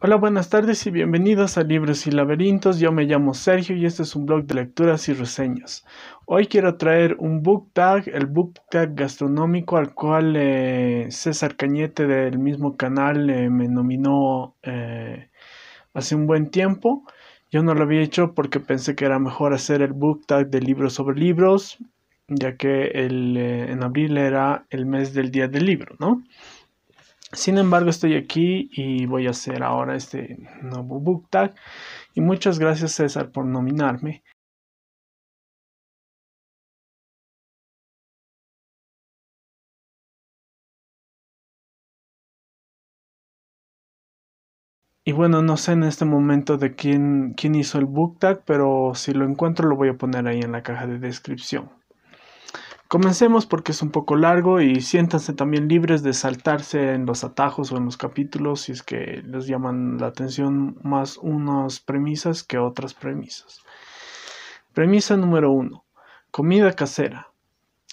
Hola, buenas tardes y bienvenidos a Libros y Laberintos. Yo me llamo Sergio y este es un blog de lecturas y reseñas. Hoy quiero traer un book tag, el book tag gastronómico al cual César Cañete del mismo canal me nominó hace un buen tiempo. Yo no lo había hecho porque pensé que era mejor hacer el book tag de libros sobre libros, ya que en abril era el mes del día del libro, ¿no? Sin embargo, estoy aquí y voy a hacer ahora este nuevo book tag. Y muchas gracias, César, por nominarme. Y bueno, no sé en este momento de quién hizo el book tag, pero si lo encuentro lo voy a poner ahí en la caja de descripción. Comencemos porque es un poco largo y siéntanse también libres de saltarse en los atajos o en los capítulos si es que les llaman la atención más unas premisas que otras premisas. Premisa número 1. Comida casera.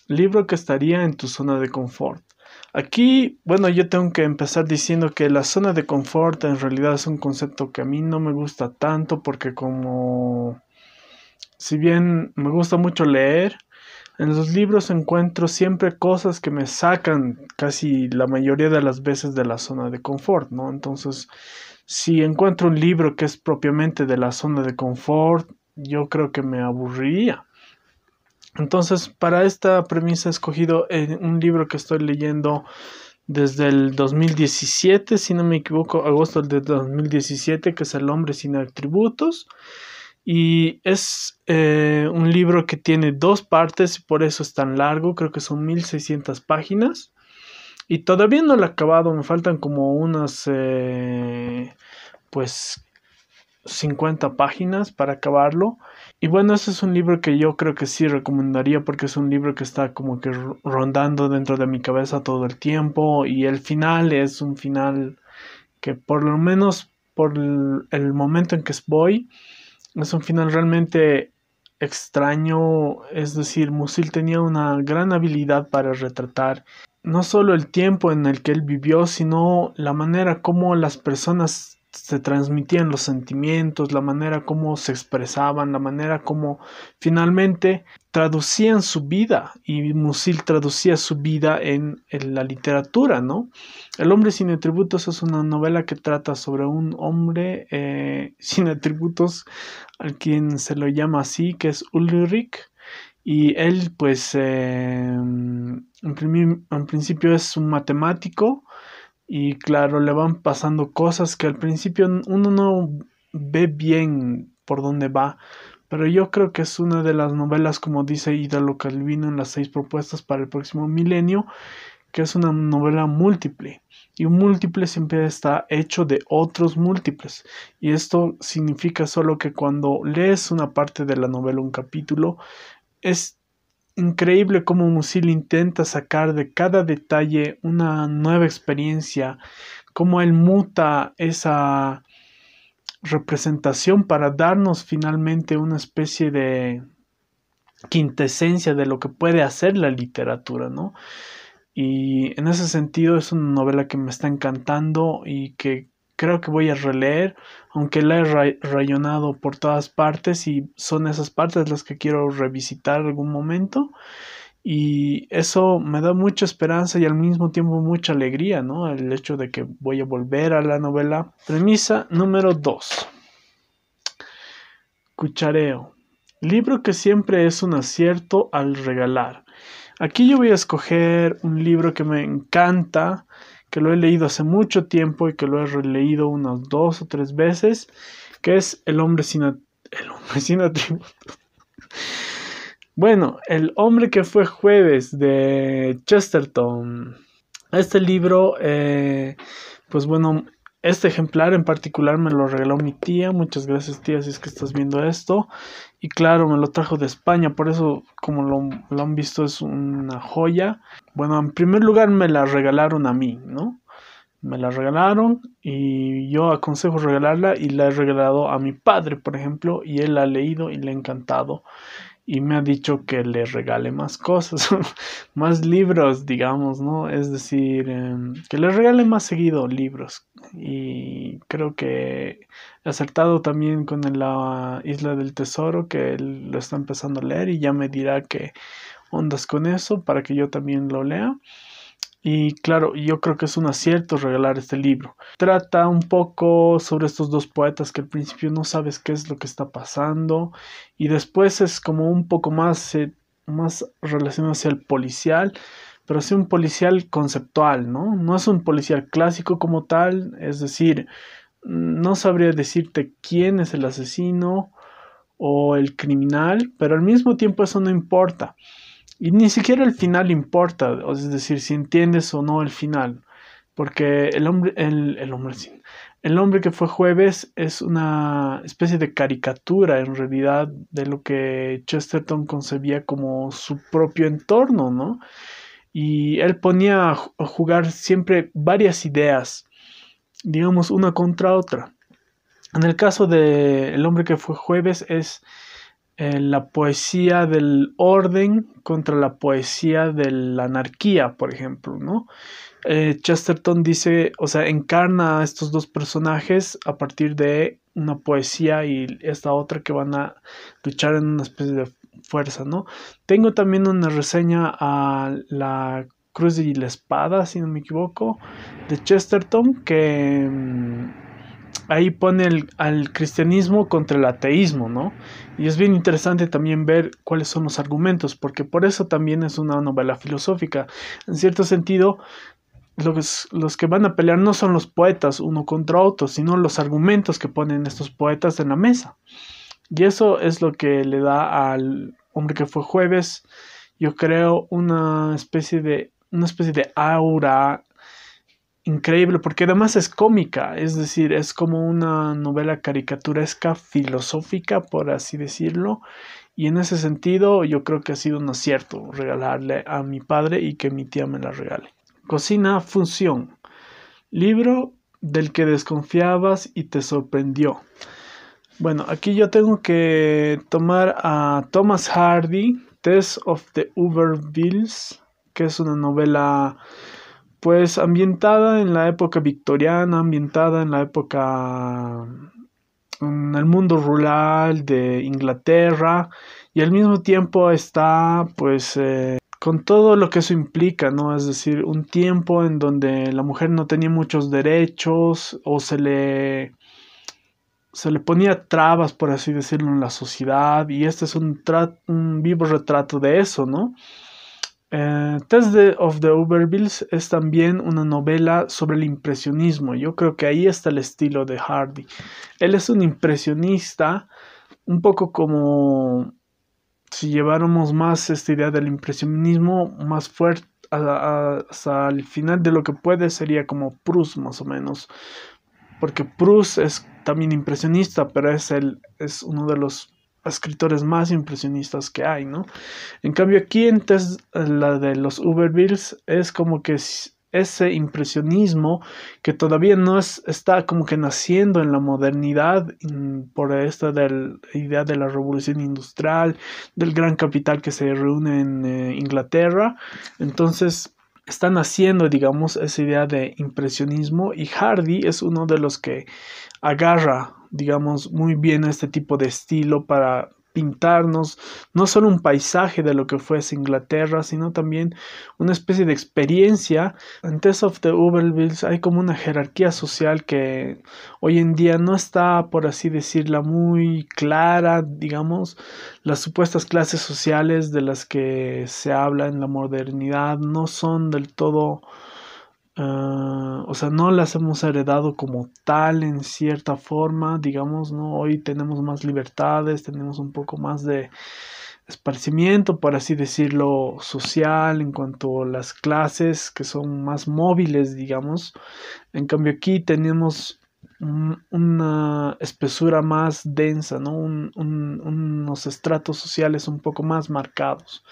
Libro que estaría en tu zona de confort. Aquí, bueno, yo tengo que empezar diciendo que la zona de confort en realidad es un concepto que a mí no me gusta tanto porque si bien me gusta mucho leer, en los libros encuentro siempre cosas que me sacan casi la mayoría de las veces de la zona de confort, ¿no? Entonces, si encuentro un libro que es propiamente de la zona de confort, yo creo que me aburriría. Entonces, para esta premisa he escogido un libro que estoy leyendo desde el 2017, si no me equivoco, agosto del 2017, que es El hombre sin atributos. Y es un libro que tiene dos partes y por eso es tan largo, creo que son 1600 páginas. Y todavía no lo he acabado, me faltan como unas, pues, 50 páginas para acabarlo. Y bueno, ese es un libro que yo creo que sí recomendaría porque es un libro que está como que rondando dentro de mi cabeza todo el tiempo y el final es un final que por lo menos por el momento en que voy, es un final realmente extraño. Es decir, Musil tenía una gran habilidad para retratar no solo el tiempo en el que él vivió, sino la manera como las personas se transmitían los sentimientos, la manera como se expresaban, la manera como finalmente traducían su vida, y Musil traducía su vida en la literatura, ¿no? El hombre sin atributos es una novela que trata sobre un hombre sin atributos, al quien se lo llama así, que es Ulrich, y él, pues, en principio es un matemático y claro, le van pasando cosas que al principio uno no ve bien por dónde va. Pero yo creo que es una de las novelas, como dice Italo Calvino en las 6 propuestas para el próximo milenio, que es una novela múltiple. Y un múltiple siempre está hecho de otros múltiples. Y esto significa solo que cuando lees una parte de la novela, un capítulo, es increíble cómo Musil intenta sacar de cada detalle una nueva experiencia, cómo él muta esa representación para darnos finalmente una especie de quintesencia de lo que puede hacer la literatura, ¿no? Y en ese sentido es una novela que me está encantando y que creo que voy a releer, aunque la he rayonado por todas partes y son esas partes las que quiero revisitar algún momento. Y eso me da mucha esperanza y al mismo tiempo mucha alegría, ¿no? El hecho de que voy a volver a la novela. Premisa número 2. Cuchareo. Libro que siempre es un acierto al regalar. Aquí yo voy a escoger un libro que me encanta, que lo he leído hace mucho tiempo y que lo he releído unas 2 o 3 veces, que es El hombre sin atributos. Bueno, El hombre que fue jueves de Chesterton. Este libro, pues bueno, este ejemplar en particular me lo regaló mi tía. Muchas gracias, tía, si es que estás viendo esto. Y claro, me lo trajo de España, por eso, como lo han visto, es una joya. Bueno, en primer lugar me la regalaron a mí, ¿no? Me la regalaron y yo aconsejo regalarla y la he regalado a mi padre, por ejemplo, y él la ha leído y le ha encantado. y me ha dicho que le regale más cosas, más libros, digamos, ¿no? Es decir, que le regale más seguido libros. Y creo que he acertado también con la Isla del Tesoro, que él lo está empezando a leer y ya me dirá qué ondas con eso para que yo también lo lea. Y claro, yo creo que es un acierto regalar este libro. Trata un poco sobre estos dos poetas que al principio no sabes qué es lo que está pasando y después es como un poco más, más relacionado hacia el policial, pero sí un policial conceptual, ¿no? No es un policial clásico como tal, es decir, no sabría decirte quién es el asesino o el criminal, pero al mismo tiempo eso no importa. Y ni siquiera el final importa, es decir, si entiendes o no el final, porque el hombre, sí, el hombre que fue jueves es una especie de caricatura en realidad de lo que Chesterton concebía como su propio entorno, ¿no? Y él ponía a jugar siempre varias ideas, digamos, una contra otra. En el caso de El hombre que fue jueves es la poesía del orden contra la poesía de la anarquía, por ejemplo, ¿no? Chesterton dice, o sea, encarna a estos dos personajes a partir de una poesía y esta otra que van a luchar en una especie de fuerza, ¿no? Tengo también una reseña a la Cruz y la Espada, si no me equivoco, de Chesterton, que ahí pone al cristianismo contra el ateísmo, ¿no? Y es bien interesante también ver cuáles son los argumentos, porque por eso también es una novela filosófica. En cierto sentido, los que van a pelear no son los poetas uno contra otro, sino los argumentos que ponen estos poetas en la mesa. Y eso es lo que le da al hombre que fue jueves, yo creo, una especie de aura increíble, porque además es cómica, es decir, es como una novela caricaturesca, filosófica, por así decirlo, y en ese sentido yo creo que ha sido un acierto regalarle a mi padre y que mi tía me la regale. Cocina Función, libro del que desconfiabas y te sorprendió. Bueno, aquí yo tengo que tomar a Thomas Hardy, Tess of the Ubervilles, que es una novela pues ambientada en la época victoriana, ambientada en la época, en el mundo rural de Inglaterra y al mismo tiempo está pues con todo lo que eso implica, ¿no? Es decir, un tiempo en donde la mujer no tenía muchos derechos o se le ponía trabas, por así decirlo, en la sociedad y este es un vivo retrato de eso, ¿no? Test of the Ubervilles es también una novela sobre el impresionismo. Yo creo que ahí está el estilo de Hardy. Él es un impresionista, un poco como si lleváramos más esta idea del impresionismo más fuerte hasta el final de lo que puede sería como Proust más o menos. Porque Proust es también impresionista, pero es uno de los escritores más impresionistas que hay, ¿no? En cambio aquí la de los Ubervilles es como que ese impresionismo que todavía no está como que naciendo en la modernidad por esta idea de la revolución industrial, del gran capital que se reúne en Inglaterra. Entonces está naciendo, digamos, esa idea de impresionismo y Hardy es uno de los que agarra, digamos, muy bien este tipo de estilo para pintarnos no solo un paisaje de lo que fuese Inglaterra, sino también una especie de experiencia. En Test of the Ubervilles hay como una jerarquía social que hoy en día no está, por así decirla, muy clara, digamos, las supuestas clases sociales de las que se habla en la modernidad no son del todo o sea, no las hemos heredado como tal en cierta forma, digamos, ¿no? Hoy tenemos más libertades, tenemos un poco más de esparcimiento, por así decirlo, social en cuanto a las clases que son más móviles, digamos. En cambio aquí tenemos una espesura más densa, ¿no? Unos estratos sociales un poco más marcados.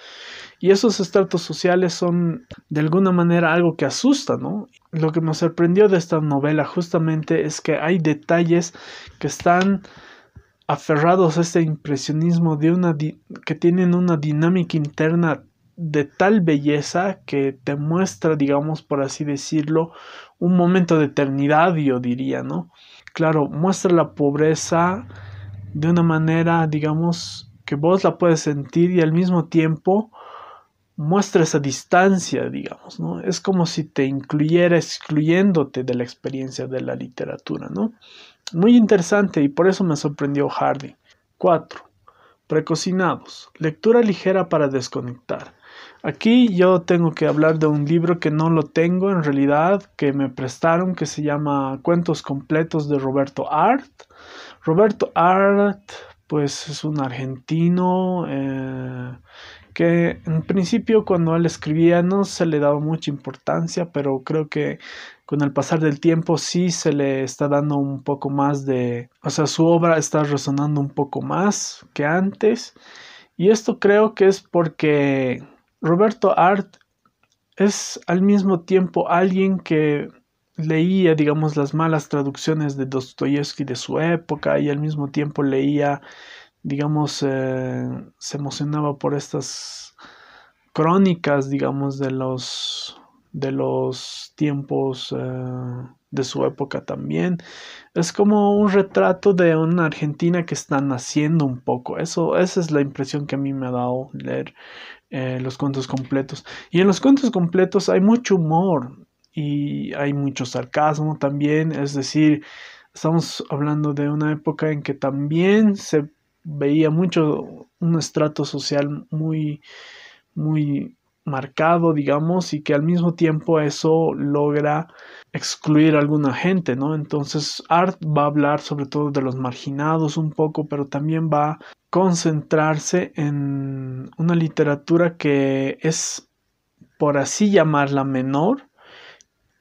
Y esos estratos sociales son de alguna manera algo que asusta, ¿no? Lo que me sorprendió de esta novela justamente es que hay detalles que están aferrados a este impresionismo que tienen una dinámica interna de tal belleza que te muestra, digamos, por así decirlo, un momento de eternidad, yo diría, ¿no? Claro, muestra la pobreza de una manera, digamos, que vos la puedes sentir y al mismo tiempo muestra esa distancia, digamos, ¿no? Es como si te incluyera excluyéndote de la experiencia de la literatura, ¿no? Muy interesante y por eso me sorprendió Hardy. 4. Precocinados. Lectura ligera para desconectar. Aquí yo tengo que hablar de un libro que no lo tengo en realidad, que me prestaron, que se llama Cuentos completos de Roberto Art. Roberto Art, pues es un argentino que en principio cuando él escribía no se le daba mucha importancia, pero creo que con el pasar del tiempo sí se le está dando un poco más o sea, su obra está resonando un poco más que antes. Y esto creo que es porque Roberto Art es al mismo tiempo alguien que leía, digamos, las malas traducciones de Dostoyevsky de su época y al mismo tiempo leía, digamos, se emocionaba por estas crónicas, digamos, de los tiempos de su época también. Es como un retrato de una Argentina que está naciendo un poco. Esa es la impresión que a mí me ha dado leer los cuentos completos. Y en los cuentos completos hay mucho humor y hay mucho sarcasmo también. Es decir, estamos hablando de una época en que también se veía mucho un estrato social muy marcado, digamos, y que al mismo tiempo eso logra excluir a alguna gente, ¿no? Entonces, Art va a hablar sobre todo de los marginados un poco, pero también va a concentrarse en una literatura que es, por así llamarla, menor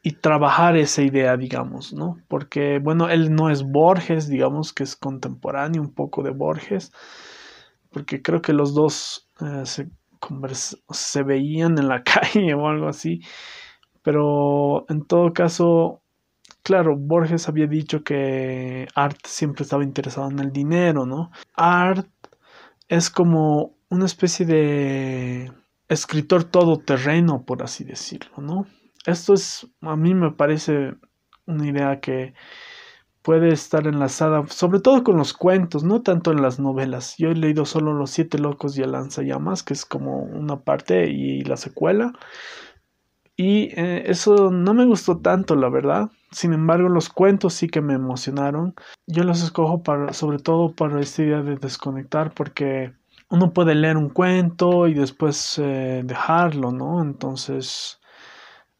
y trabajar esa idea, digamos, ¿no? Porque, bueno, él no es Borges, digamos que es contemporáneo un poco de Borges, porque creo que los dos se veían en la calle o algo así, pero en todo caso, claro, Borges había dicho que Art siempre estaba interesado en el dinero, ¿no? Art es como una especie de escritor todoterreno, por así decirlo, ¿no? Esto es, a mí me parece una idea que puede estar enlazada, sobre todo con los cuentos, no tanto en las novelas. Yo he leído solo Los Siete Locos y el Lanzallamas, que es como una parte y la secuela. Y eso no me gustó tanto, la verdad. Sin embargo, los cuentos sí que me emocionaron. Yo los escojo sobre todo para esta idea de desconectar, porque uno puede leer un cuento y después dejarlo, ¿no? Entonces,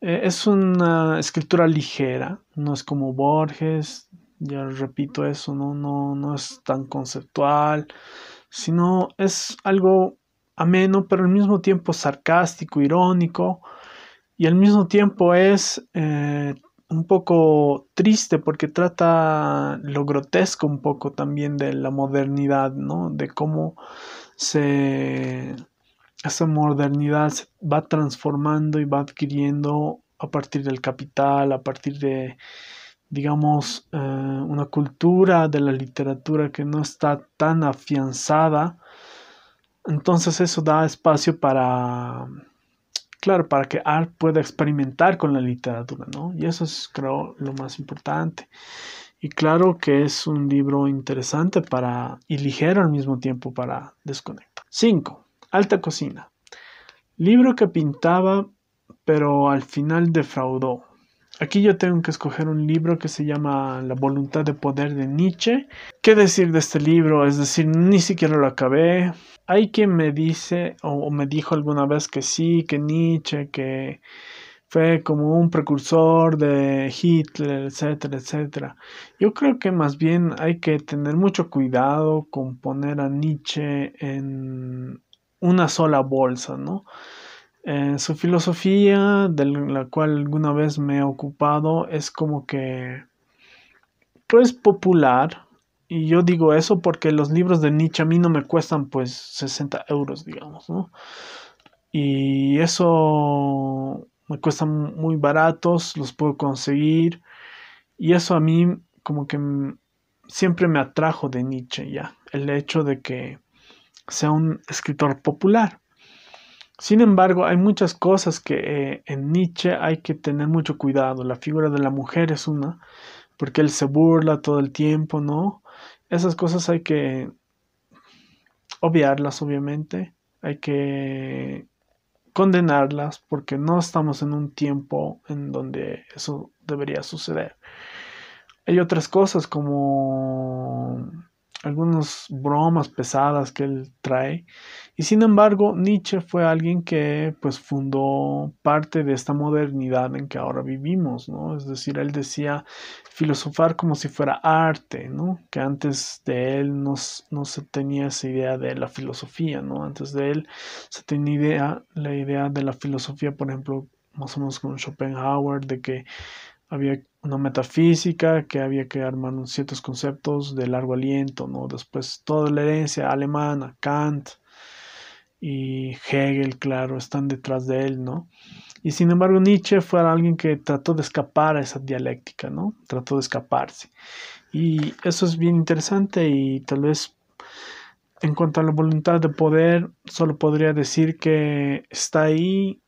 es una escritura ligera, no es como Borges, ya repito eso, no es tan conceptual, sino es algo ameno, pero al mismo tiempo sarcástico, irónico, y al mismo tiempo es un poco triste porque trata lo grotesco un poco también de la modernidad, ¿no? De cómo se esa modernidad se va transformando y va adquiriendo a partir del capital, a partir de, digamos, una cultura de la literatura que no está tan afianzada. Entonces eso da espacio para, claro, para que Art pueda experimentar con la literatura, ¿no? Y eso es, creo, lo más importante. Y claro que es un libro interesante y ligero al mismo tiempo para desconectar. 5. Alta cocina. Libro que pintaba, pero al final defraudó. Aquí yo tengo que escoger un libro que se llama La voluntad de poder de Nietzsche. ¿Qué decir de este libro? Es decir, ni siquiera lo acabé. Hay quien me dice o me dijo alguna vez que sí, que Nietzsche, que fue como un precursor de Hitler, etcétera, etcétera. Yo creo que más bien hay que tener mucho cuidado con poner a Nietzsche en una sola bolsa, ¿no? Su filosofía, de la cual alguna vez me he ocupado, es como que, pues, popular. Y yo digo eso porque los libros de Nietzsche a mí no me cuestan, pues, 60 euros, digamos, ¿no? Y eso me cuestan muy baratos, los puedo conseguir. Y eso a mí como que siempre me atrajo de Nietzsche ya, el hecho de que sea un escritor popular. Sin embargo, hay muchas cosas que en Nietzsche hay que tener mucho cuidado. La figura de la mujer es una, porque él se burla todo el tiempo, ¿no? Esas cosas hay que obviarlas, obviamente. Hay que condenarlas porque no estamos en un tiempo en donde eso debería suceder. Hay otras cosas como algunas bromas pesadas que él trae. Y sin embargo, Nietzsche fue alguien que pues fundó parte de esta modernidad en que ahora vivimos, ¿no? Es decir, él decía filosofar como si fuera arte, ¿no? Que antes de él no se tenía esa idea de la filosofía, ¿no? Antes de él se tenía la idea de la filosofía, por ejemplo, más o menos con Schopenhauer, de que había una metafísica, que había que armar ciertos conceptos de largo aliento, ¿no? Después toda la herencia alemana, Kant y Hegel, claro, están detrás de él, ¿no? Y sin embargo Nietzsche fue alguien que trató de escapar a esa dialéctica, ¿no? Trató de escaparse. Y eso es bien interesante y tal vez en cuanto a la voluntad de poder, solo podría decir que está ahí.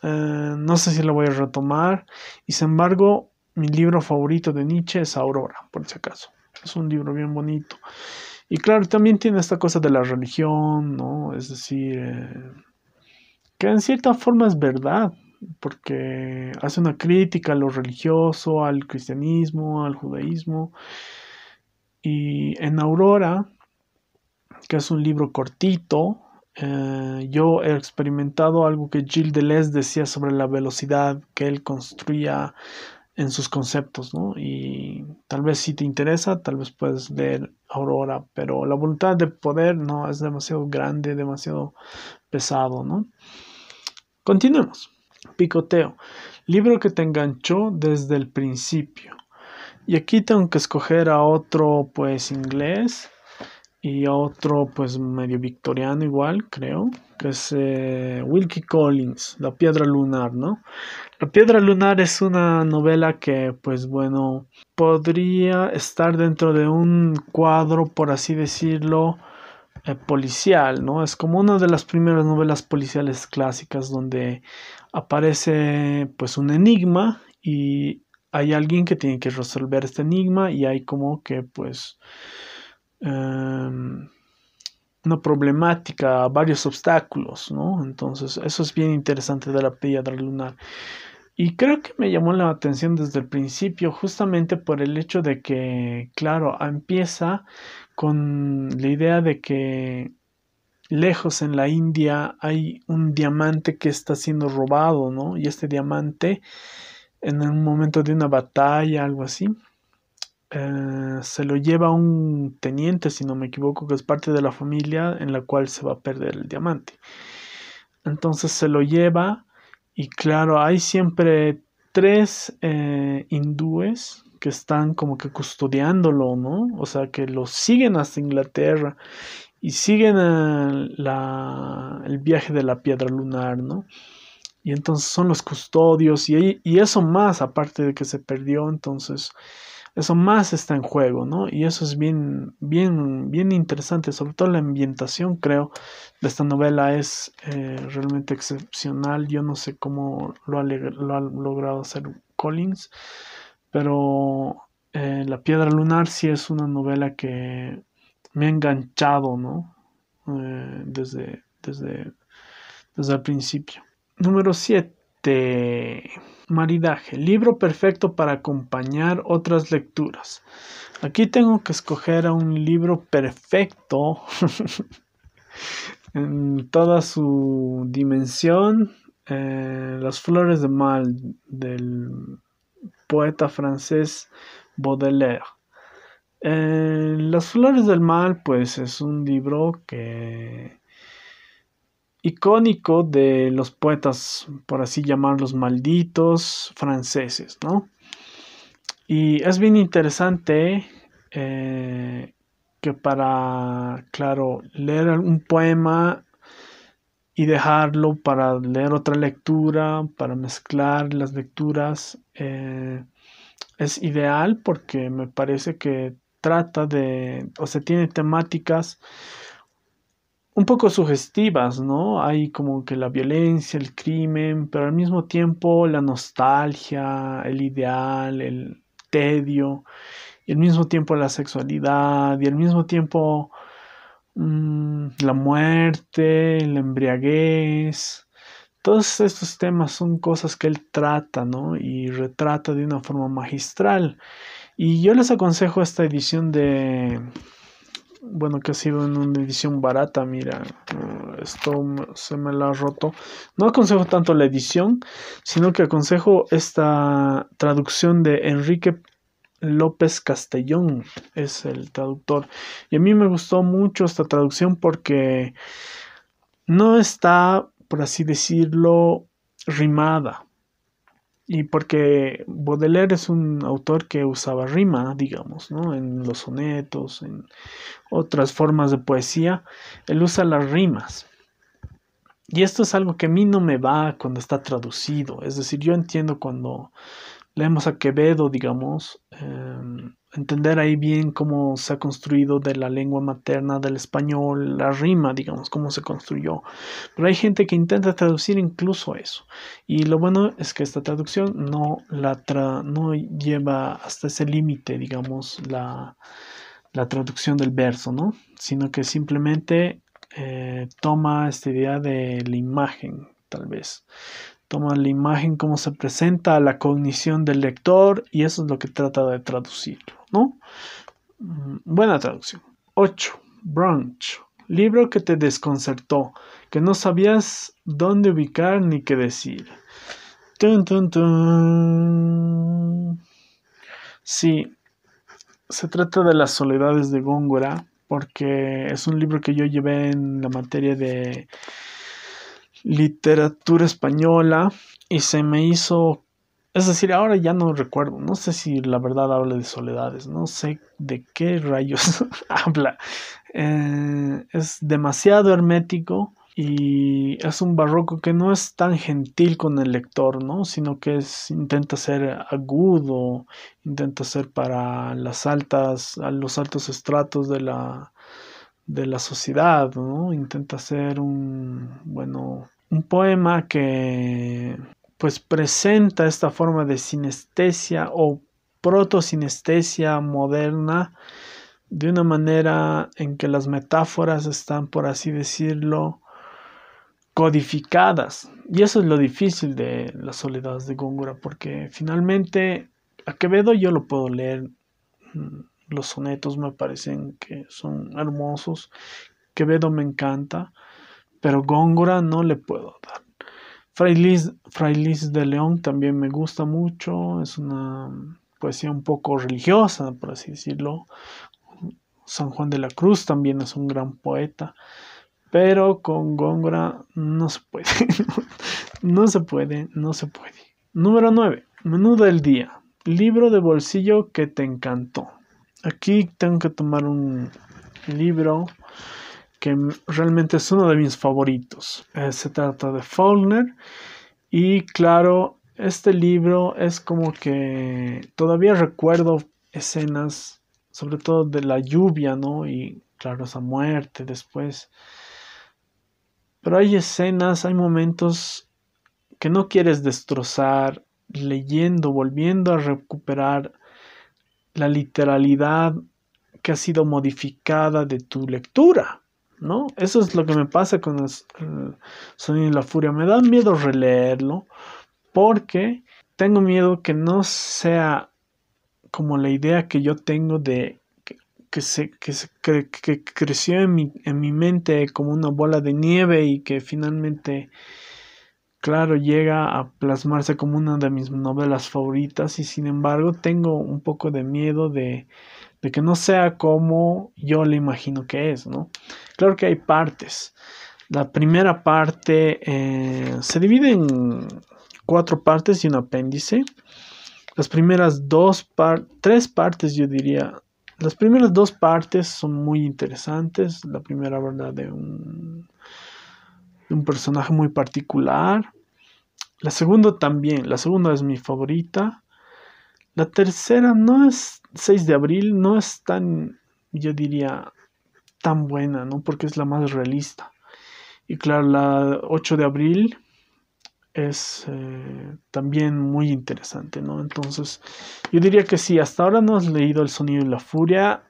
No sé si lo voy a retomar. Y sin embargo, mi libro favorito de Nietzsche es Aurora, por si acaso. Es un libro bien bonito. Y claro, también tiene esta cosa de la religión, ¿no? Es decir, que en cierta forma es verdad, porque hace una crítica a lo religioso, al cristianismo, al judaísmo. Y en Aurora, que es un libro cortito, yo he experimentado algo que Gilles Deleuze decía sobre la velocidad que él construía en sus conceptos, ¿no? Y tal vez si te interesa, tal vez puedes leer Aurora, pero la voluntad de poder no es demasiado grande, demasiado pesado, ¿no? Continuemos. Picoteo. Libro que te enganchó desde el principio. Y aquí tengo que escoger a otro, pues, inglés y otro pues medio victoriano igual, creo, que es Wilkie Collins, La Piedra Lunar, ¿no? La Piedra Lunar es una novela que pues bueno, podría estar dentro de un cuadro, por así decirlo, policial, ¿no? Es como una de las primeras novelas policiales clásicas donde aparece pues un enigma y hay alguien que tiene que resolver este enigma y hay como que pues um, una problemática, varios obstáculos, ¿no? Entonces, eso es bien interesante de la piedra lunar. Y creo que me llamó la atención desde el principio, justamente por el hecho de que, claro, empieza con la idea de que lejos en la India hay un diamante que está siendo robado, ¿no? Y este diamante, en un momento de una batalla, algo así, se lo lleva un teniente, si no me equivoco, que es parte de la familia en la cual se va a perder el diamante. Entonces se lo lleva y claro, hay siempre tres hindúes que están como que custodiándolo, ¿no? O sea, que lo siguen hasta Inglaterra y siguen el viaje de la piedra lunar, ¿no? Y entonces son los custodios y eso más, aparte de que se perdió, entonces eso más está en juego, ¿no? Y eso es bien, bien, bien interesante, sobre todo la ambientación, creo, de esta novela es realmente excepcional. Yo no sé cómo lo ha logrado hacer Collins, pero La Piedra Lunar sí es una novela que me ha enganchado, ¿no? Desde el principio. Número 7. Maridaje. Libro perfecto para acompañar otras lecturas. Aquí tengo que escoger a un libro perfecto en toda su dimensión. Las flores de mal del poeta francés Baudelaire. Las flores del mal pues es un libro que icónico de los poetas, por así llamarlos, malditos franceses, ¿no? Y es bien interesante que para, claro, leer un poema y dejarlo para leer otra lectura, para mezclar las lecturas, es ideal porque me parece que trata de, o sea, tiene temáticas un poco sugestivas, ¿no? Hay como que la violencia, el crimen, pero al mismo tiempo la nostalgia, el ideal, el tedio, y al mismo tiempo la sexualidad, y al mismo tiempo la muerte, la embriaguez. Todos estos temas son cosas que él trata, ¿no? Y retrata de una forma magistral. Y yo les aconsejo esta edición de, bueno, que ha sido en una edición barata, mira, se me la ha roto. No aconsejo tanto la edición, sino que aconsejo esta traducción de Enrique López Castellón, es el traductor. Y a mí me gustó mucho esta traducción porque no está, por así decirlo, rimada. Y porque Baudelaire es un autor que usaba rima, digamos, ¿no? En los sonetos, en otras formas de poesía, él usa las rimas. Y esto es algo que a mí no me va cuando está traducido. Es decir, yo entiendo cuando leemos a Quevedo, digamos, entender ahí bien cómo se ha construido de la lengua materna del español, la rima, digamos, cómo se construyó. Pero hay gente que intenta traducir incluso eso. Y lo bueno es que esta traducción no lleva hasta ese límite, digamos, la traducción del verso, ¿no? Sino que simplemente toma esta idea de la imagen, tal vez. Toma la imagen, cómo se presenta a la cognición del lector y eso es lo que trata de traducirlo, ¿no? Buena traducción. 8. Brunch. Libro que te desconcertó, que no sabías dónde ubicar ni qué decir. Tun, tun, tun. Sí, se trata de las soledades de Góngora, porque es un libro que yo llevé en la materia de literatura española y se me hizo, es decir, ahora ya no recuerdo, no sé si la verdad habla de soledades, no sé de qué rayos habla. Es demasiado hermético y es un barroco que no es tan gentil con el lector, ¿no? Sino que intenta ser agudo, intenta ser para a los altos estratos de la sociedad, ¿no? Intenta ser un poema que pues presenta esta forma de sinestesia o protosinestesia moderna de una manera en que las metáforas están, por así decirlo, codificadas. Y eso es lo difícil de las soledades de Góngora, porque finalmente a Quevedo yo lo puedo leer. Los sonetos me parecen que son hermosos. Quevedo me encanta, pero Góngora no le puedo dar. Fray Luis de León también me gusta mucho, es una poesía un poco religiosa, por así decirlo. San Juan de la Cruz también es un gran poeta, pero con Góngora no se puede, no se puede, no se puede. Número 9. Menú del día. Libro de bolsillo que te encantó. Aquí tengo que tomar un libro que realmente es uno de mis favoritos. Se trata de Faulkner y claro, este libro es como que todavía recuerdo escenas, sobre todo de la lluvia, ¿no? Y claro, esa muerte después. Pero hay escenas, hay momentos que no quieres destrozar leyendo, volviendo a recuperar la literalidad que ha sido modificada de tu lectura, ¿no? Eso es lo que me pasa con el Sonido y la Furia. Me da miedo releerlo porque tengo miedo que no sea como la idea que yo tengo de que creció en mi mente como una bola de nieve y que finalmente, claro, llega a plasmarse como una de mis novelas favoritas y sin embargo tengo un poco de miedo de que no sea como yo le imagino que es, ¿no? Claro que hay partes. La primera parte se divide en 4 partes y un apéndice. Las primeras tres partes, yo diría, las primeras 2 partes son muy interesantes. La primera, ¿verdad? De un personaje muy particular. La segunda también, la segunda es mi favorita. La tercera no es 6 de abril, no es tan, yo diría, tan buena, ¿no? Porque es la más realista. Y claro, la 8 de abril es también muy interesante, ¿no? Entonces, yo diría que sí, hasta ahora no has leído El sonido y la furia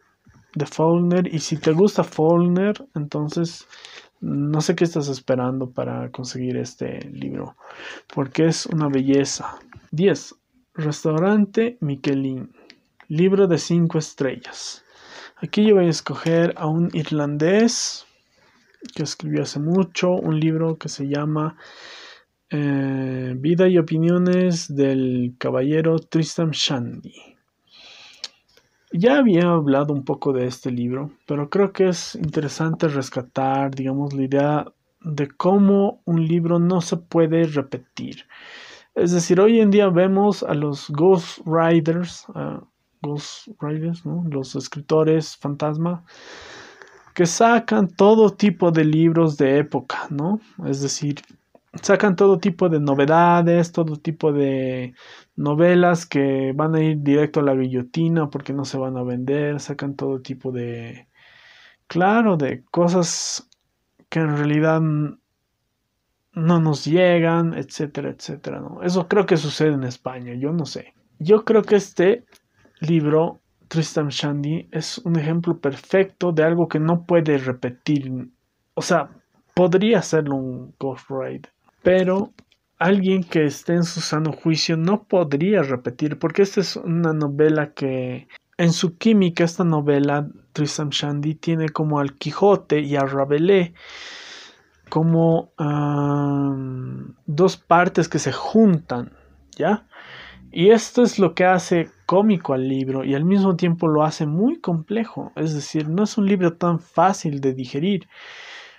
de Faulkner, y si te gusta Faulkner, entonces no sé qué estás esperando para conseguir este libro, porque es una belleza. 10. Restaurante Michelin, libro de 5 estrellas. Aquí yo voy a escoger a un irlandés que escribió hace mucho un libro que se llama Vida y opiniones del caballero Tristram Shandy. Ya había hablado un poco de este libro, pero creo que es interesante rescatar, digamos, la idea de cómo un libro no se puede repetir. Es decir, hoy en día vemos a los Ghost Riders, ¿no? Los escritores fantasma, que sacan todo tipo de libros de época, ¿no? Es decir, sacan todo tipo de novedades, todo tipo de novelas que van a ir directo a la guillotina porque no se van a vender, sacan todo tipo de, claro, de cosas que en realidad no nos llegan, etcétera, etcétera, ¿no? Eso creo que sucede en España, yo no sé. Yo creo que este libro, Tristram Shandy, es un ejemplo perfecto de algo que no puede repetir. O sea, podría serlo un Ghost Rider, pero alguien que esté en su sano juicio no podría repetir, porque esta es una novela que, en su química, esta novela, Tristram Shandy, tiene como al Quijote y a Rabelais como dos partes que se juntan, ¿ya? Y esto es lo que hace cómico al libro y al mismo tiempo lo hace muy complejo. Es decir, no es un libro tan fácil de digerir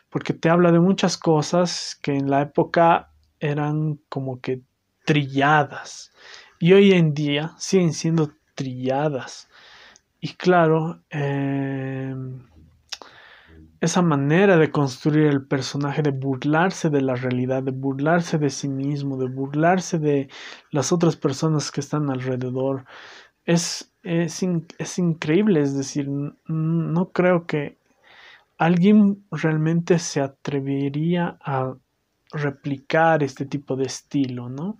porque te habla de muchas cosas que en la época eran como que trilladas y hoy en día siguen siendo trilladas. Y claro, esa manera de construir el personaje, de burlarse de la realidad, de burlarse de sí mismo, de burlarse de las otras personas que están alrededor, es increíble. Es decir, no creo que alguien realmente se atrevería a replicar este tipo de estilo, ¿no?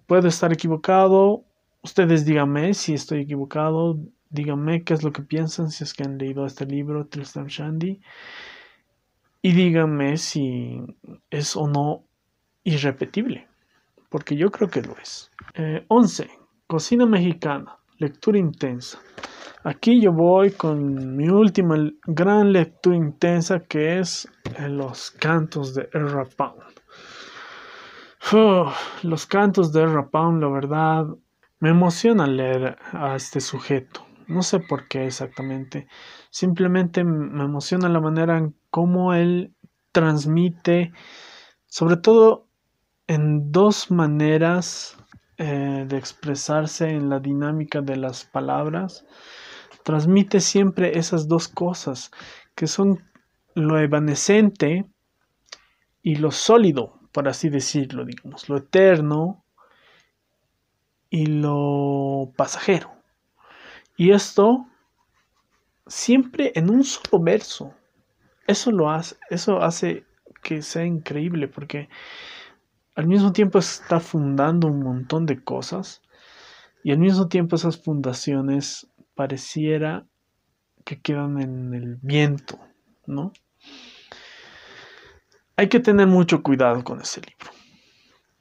Puedo estar equivocado. Ustedes díganme si estoy equivocado. Díganme qué es lo que piensan si es que han leído este libro, Tristram Shandy. Y díganme si es o no irrepetible, porque yo creo que lo es. 11. Cocina mexicana. Lectura intensa. Aquí yo voy con mi última gran lectura intensa, que es Los cantos de Ezra Pound. Los cantos de Ezra Pound, la verdad, me emociona leer a este sujeto. No sé por qué exactamente. Simplemente me emociona la manera en cómo él transmite, sobre todo en dos maneras de expresarse en la dinámica de las palabras. Transmite siempre esas dos cosas, que son lo evanescente y lo sólido, por así decirlo, digamos, lo eterno y lo pasajero. Y esto siempre en un solo verso. Eso hace que sea increíble, porque al mismo tiempo está fundando un montón de cosas y al mismo tiempo esas fundaciones pareciera que quedan en el viento, ¿no? Hay que tener mucho cuidado con ese libro,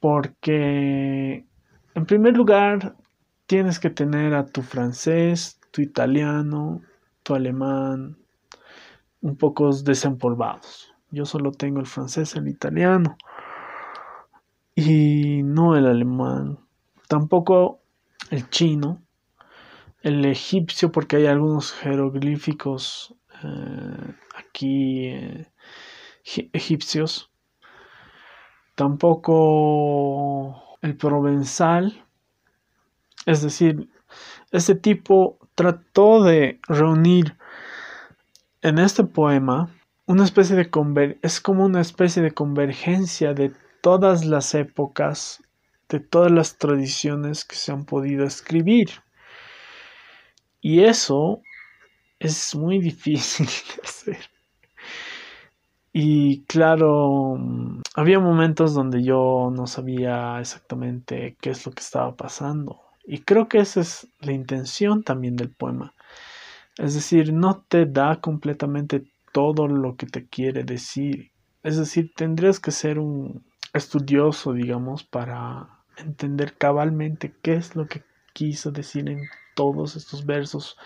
porque en primer lugar tienes que tener a tu francés, tu italiano, tu alemán un poco desempolvados. Yo solo tengo el francés, el italiano y no el alemán, tampoco el chino, el egipcio, porque hay algunos jeroglíficos aquí egipcios, tampoco el provenzal. Es decir, este tipo trató de reunir en este poema una especie de es como una especie de convergencia de todas las épocas de todas las tradiciones que se han podido escribir. Y eso es muy difícil de hacer. Y claro, había momentos donde yo no sabía exactamente qué es lo que estaba pasando. Y creo que esa es la intención también del poema. Es decir, no te da completamente todo lo que te quiere decir. Es decir, tendrías que ser un estudioso, digamos, para entender cabalmente qué es lo que quiso decir en todos estos versos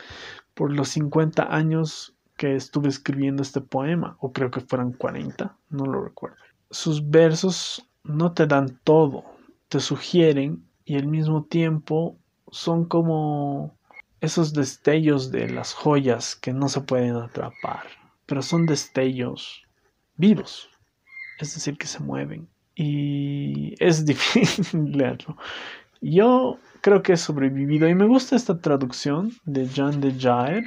por los 50 años que estuve escribiendo este poema, o creo que fueran 40, no lo recuerdo. Sus versos no te dan todo, te sugieren y al mismo tiempo son como esos destellos de las joyas que no se pueden atrapar, pero son destellos vivos, es decir, que se mueven. Y es difícil leerlo. Yo creo que he sobrevivido y me gusta esta traducción de Jan de Jaer.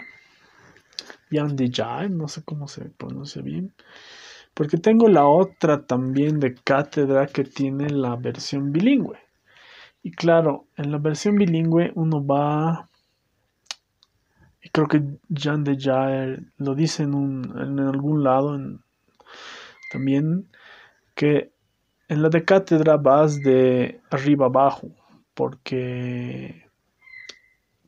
Jan de Jaer, no sé cómo se pronuncia bien. Porque tengo la otra también de Cátedra que tiene la versión bilingüe. Y claro, en la versión bilingüe uno va, y creo que Jan de Jaer lo dice en algún lado también, que en la de Cátedra vas de arriba abajo, porque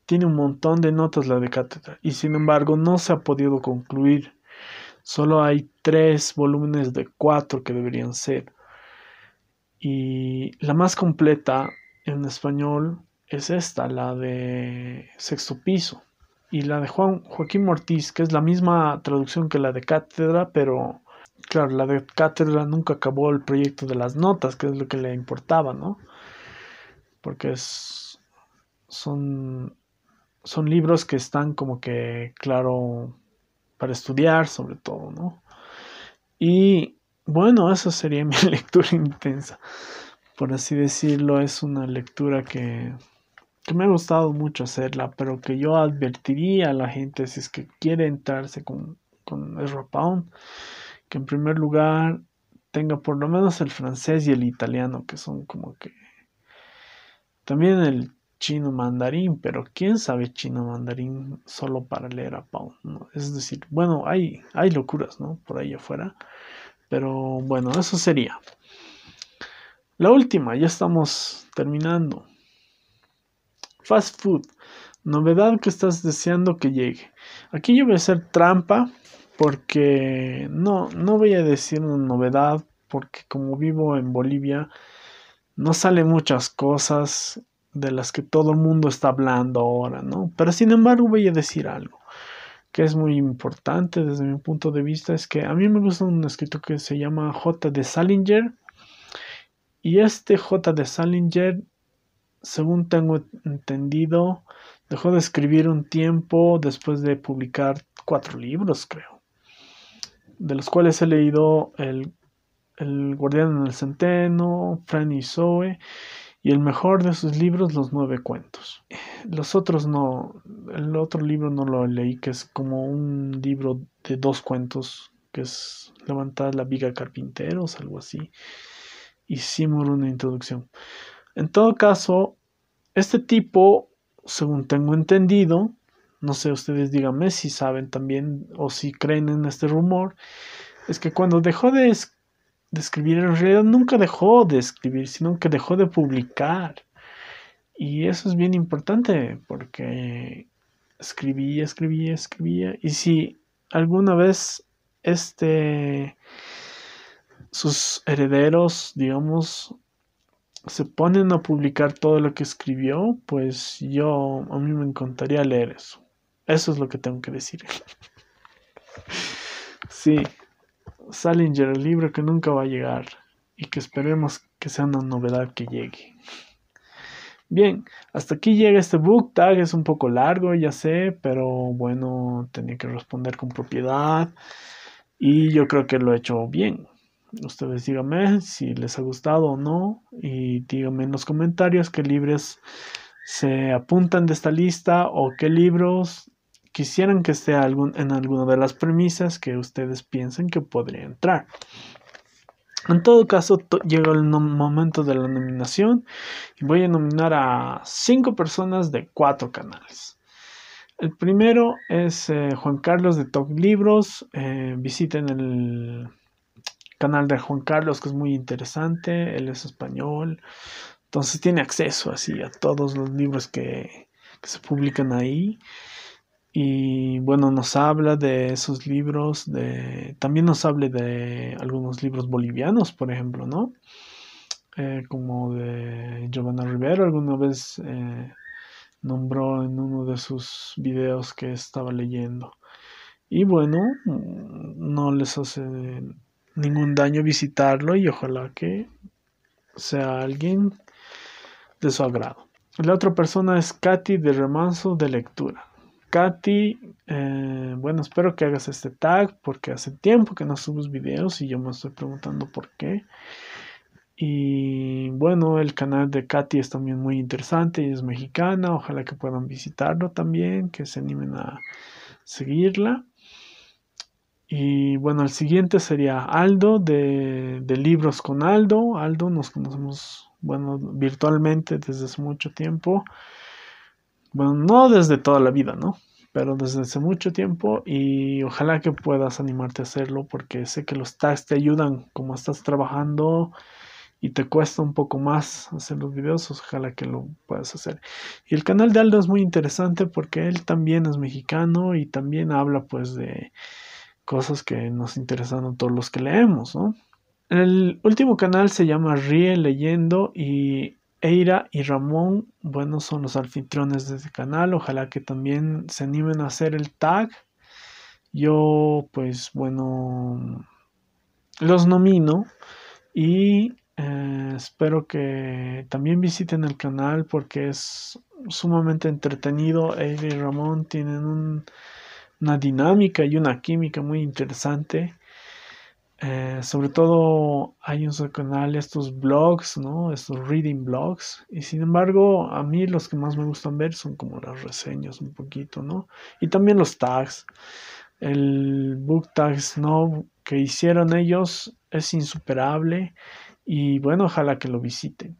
tiene un montón de notas la de Cátedra, y sin embargo no se ha podido concluir. Solo hay 3 volúmenes de 4 que deberían ser. Y la más completa en español es esta, la de Sexto Piso. Y la de Joaquín Ortiz, que es la misma traducción que la de Cátedra, pero claro, la de Cátedra nunca acabó el proyecto de las notas, que es lo que le importaba, ¿no? Porque son, son libros que están como que, claro, para estudiar sobre todo, ¿no? Y bueno, esa sería mi lectura intensa, por así decirlo. Es una lectura que me ha gustado mucho hacerla, pero que yo advertiría a la gente si es que quiere entrarse con Ezra Pound, que en primer lugar tenga por lo menos el francés y el italiano, que son como que también el chino mandarín, pero quién sabe chino mandarín solo para leer a Pound, ¿no? Es decir, bueno, hay locuras, ¿no? Por ahí afuera, pero bueno, eso sería. La última, ya estamos terminando. Fast food, novedad que estás deseando que llegue. Aquí yo voy a hacer trampa porque no voy a decir una novedad porque como vivo en Bolivia no salen muchas cosas de las que todo el mundo está hablando ahora, ¿no? Pero sin embargo voy a decir algo que es muy importante desde mi punto de vista, es que a mí me gusta un escritor que se llama J. de Salinger y este J. de Salinger, según tengo entendido, dejó de escribir un tiempo después de publicar 4 libros, creo, de los cuales he leído el Guardián en el Centeno, Fran y Zoe, y el mejor de sus libros, Los 9 cuentos. Los otros no, el otro libro no lo leí, que es como un libro de 2 cuentos, que es Levantar la viga carpinteros, algo así, y Seymour una introducción. En todo caso, este tipo, según tengo entendido, no sé, ustedes díganme si saben también o si creen en este rumor, es que cuando dejó de escribir, en realidad nunca dejó de escribir, sino que dejó de publicar. Y eso es bien importante porque escribía, escribía, escribía. Y si alguna vez sus herederos, digamos, se ponen a publicar todo lo que escribió, pues a mí me encantaría leer eso. Eso es lo que tengo que decir. Sí, Salinger, el libro que nunca va a llegar y que esperemos que sea una novedad que llegue. Bien, hasta aquí llega este book tag, es un poco largo, ya sé, pero bueno, tenía que responder con propiedad y yo creo que lo he hecho bien. Ustedes díganme si les ha gustado o no y díganme en los comentarios qué libros se apuntan de esta lista o qué libros quisieran que esté en alguna de las premisas que ustedes piensen que podría entrar. En todo caso, llegó el momento de la nominación y voy a nominar a 5 personas de 4 canales. El primero es Juan Carlos de Top Libros. Visiten el canal de Juan Carlos, que es muy interesante. Él es español, entonces tiene acceso así a todos los libros que se publican ahí. Y bueno, nos habla de esos libros, también nos habla de algunos libros bolivianos, por ejemplo, ¿no? Como de Giovanna Rivera, alguna vez nombró en uno de sus videos que estaba leyendo. Y bueno, no les hace ningún daño visitarlo y ojalá que sea alguien de su agrado. La otra persona es Katy de Remanso de Lectura. Katy, bueno, espero que hagas este tag porque hace tiempo que no subes videos y yo me estoy preguntando por qué. Y bueno, el canal de Katy es también muy interesante y es mexicana. Ojalá que puedan visitarlo también, que se animen a seguirla. Y bueno, el siguiente sería Aldo de Libros con Aldo. Aldo, nos conocemos, bueno, virtualmente desde hace mucho tiempo. Bueno, no desde toda la vida, ¿no? Pero desde hace mucho tiempo y ojalá que puedas animarte a hacerlo porque sé que los tags te ayudan como estás trabajando y te cuesta un poco más hacer los videos, ojalá que lo puedas hacer. Y el canal de Aldo es muy interesante porque él también es mexicano y también habla pues de cosas que nos interesan a todos los que leemos, ¿no? El último canal se llama Ríe Leyendo y Eira y Ramón, bueno, son los anfitriones de este canal. Ojalá que también se animen a hacer el tag. Yo, pues, bueno, los nomino y espero que también visiten el canal porque es sumamente entretenido. Eira y Ramón tienen una dinámica y una química muy interesante. Sobre todo hay en su canal estos blogs, ¿no? Estos reading blogs. Y sin embargo, a mí los que más me gustan ver son como las reseñas un poquito, ¿no? Y también los tags. El book tags, ¿no? Que hicieron ellos es insuperable. Y bueno, ojalá que lo visiten.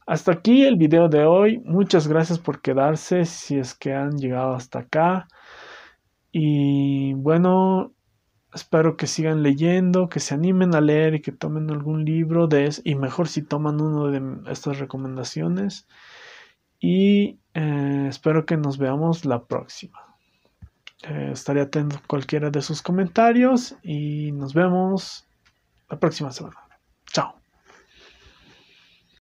Hasta aquí el video de hoy. Muchas gracias por quedarse si es que han llegado hasta acá. Y bueno, espero que sigan leyendo, que se animen a leer y que tomen algún libro y mejor si toman uno de estas recomendaciones. Y espero que nos veamos la próxima. Estaré atento a cualquiera de sus comentarios y nos vemos la próxima semana. Chao.